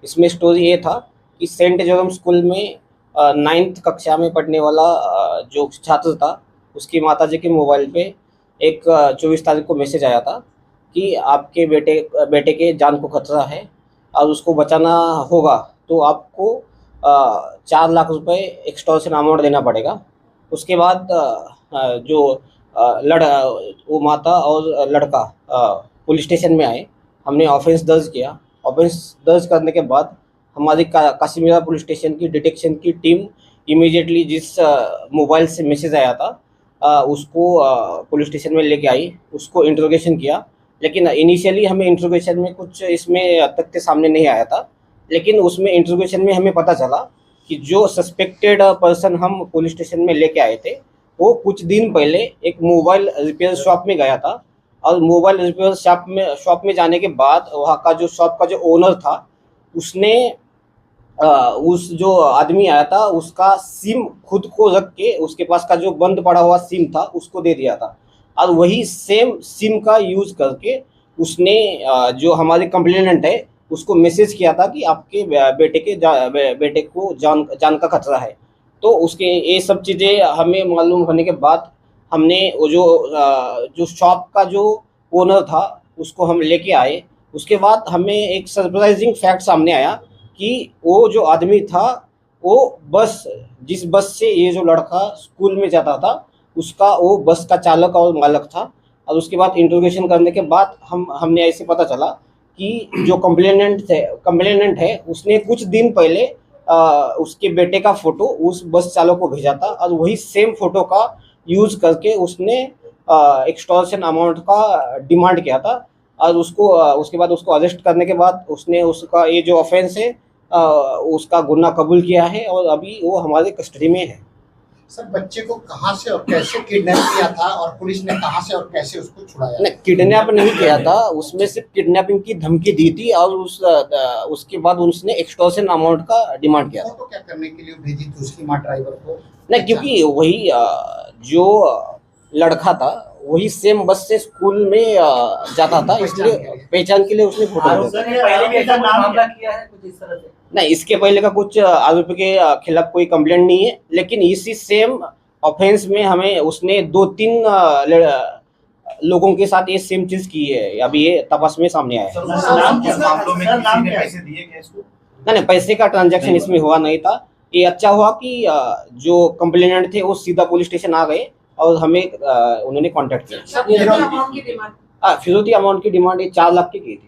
इसमें स्टोरी ये था कि सेंट जोरम स्कूल में 9th कक्षा में पढ़ने वाला जो छात्र था, उसकी माताजी के मोबाइल पे एक 24 तारीख को मैसेज आया था कि आपके बेटे के जान को खतरा है और उसको बचाना होगा, तो आपको 4 लाख रुपए एक्सटॉर्शन अमाउंट देना पड़ेगा। उसके बाद जो वो माता और लड़का पुलिस स्टेशन में आए। हमने ऑफेंस दर्ज किया। ऑफेंस दर्ज करने के बाद हमारी काशीमीरा पुलिस स्टेशन की डिटेक्शन की टीम इमीडिएटली जिस मोबाइल से मैसेज आया था उसको पुलिस स्टेशन में लेके आई, उसको इंट्रोगेशन किया। लेकिन इनिशियली हमें इंट्रोगेशन में कुछ इसमें तथ्य सामने नहीं आया था, लेकिन उसमें इंट्रोगेशन में हमें पता चला कि जो सस्पेक्टेड पर्सन हम पुलिस स्टेशन में लेके आए थे, वो कुछ दिन पहले एक मोबाइल रिपेयर शॉप में गया था और मोबाइल रिपेयर शॉप में जाने के बाद वहाँ का जो शॉप का जो ओनर था, उसने उस जो आदमी आया था उसका सिम खुद को रख के उसके पास का जो बंद पड़ा हुआ सिम था उसको दे दिया था और वही सेम सिम का यूज़ करके उसने जो हमारे कंप्लेनेंट है उसको मैसेज किया था कि आपके बेटे को जान का खतरा है। तो उसके ये सब चीज़ें हमें मालूम होने के बाद हमने वो जो शॉप का जो ओनर था उसको हम लेके आए। उसके बाद हमें एक सरप्राइजिंग फैक्ट सामने आया कि वो जो आदमी था वो जिस बस से ये जो लड़का स्कूल में जाता था उसका वो बस का चालक और मालक था। और उसके बाद इंट्रोगेशन करने के बाद हमने ऐसे पता चला कि जो कंप्लेनेंट है उसने कुछ दिन पहले उसके बेटे का फ़ोटो उस बस चालक को भेजा था और वही सेम फ़ोटो का यूज़ करके उसने एक्सटॉर्शन अमाउंट का डिमांड किया था। और उसके बाद उसको अरेस्ट करने के बाद उसने उसका ये जो ऑफेंस है उसका गुनाह कबूल किया है और अभी वो हमारे कस्टडी में है। सर, बच्चे को कहाँ से और कैसे किडनैप किया था और पुलिस ने कहाँ से और कैसे उसको छुड़ाया? नहीं, किडनैप नहीं किया था, उसमें सिर्फ किडनैपिंग की धमकी दी थी और उसके बाद उसने एक्सटॉर्शन अमाउंट का डिमांड किया था। तो क्या करने के लिए भेजी थी उसकी माँ ड्राइवर को? नहीं, क्योंकि वही जो लड़का था वही सेम बस से स्कूल में जाता था, इसलिए पहचान के लिए उसने फोटो नहीं, इसके पहले का कुछ आरोपी के खिलाफ कोई कंप्लेंट नहीं है, लेकिन इसी सेम ऑफेंस में हमें उसने 2-3 लोगों के साथ ये सेम चीज की है। अभी ये तपास में सामने आया है। नहीं, पैसे का ट्रांजैक्शन इसमें हुआ नहीं था। ये अच्छा हुआ कि जो कंप्लेनेंट थे वो सीधा पुलिस स्टेशन आ गए और हमें उन्होंने कांटेक्ट किया। फिरौती अमाउंट की डिमांड ये 4 लाख की थी।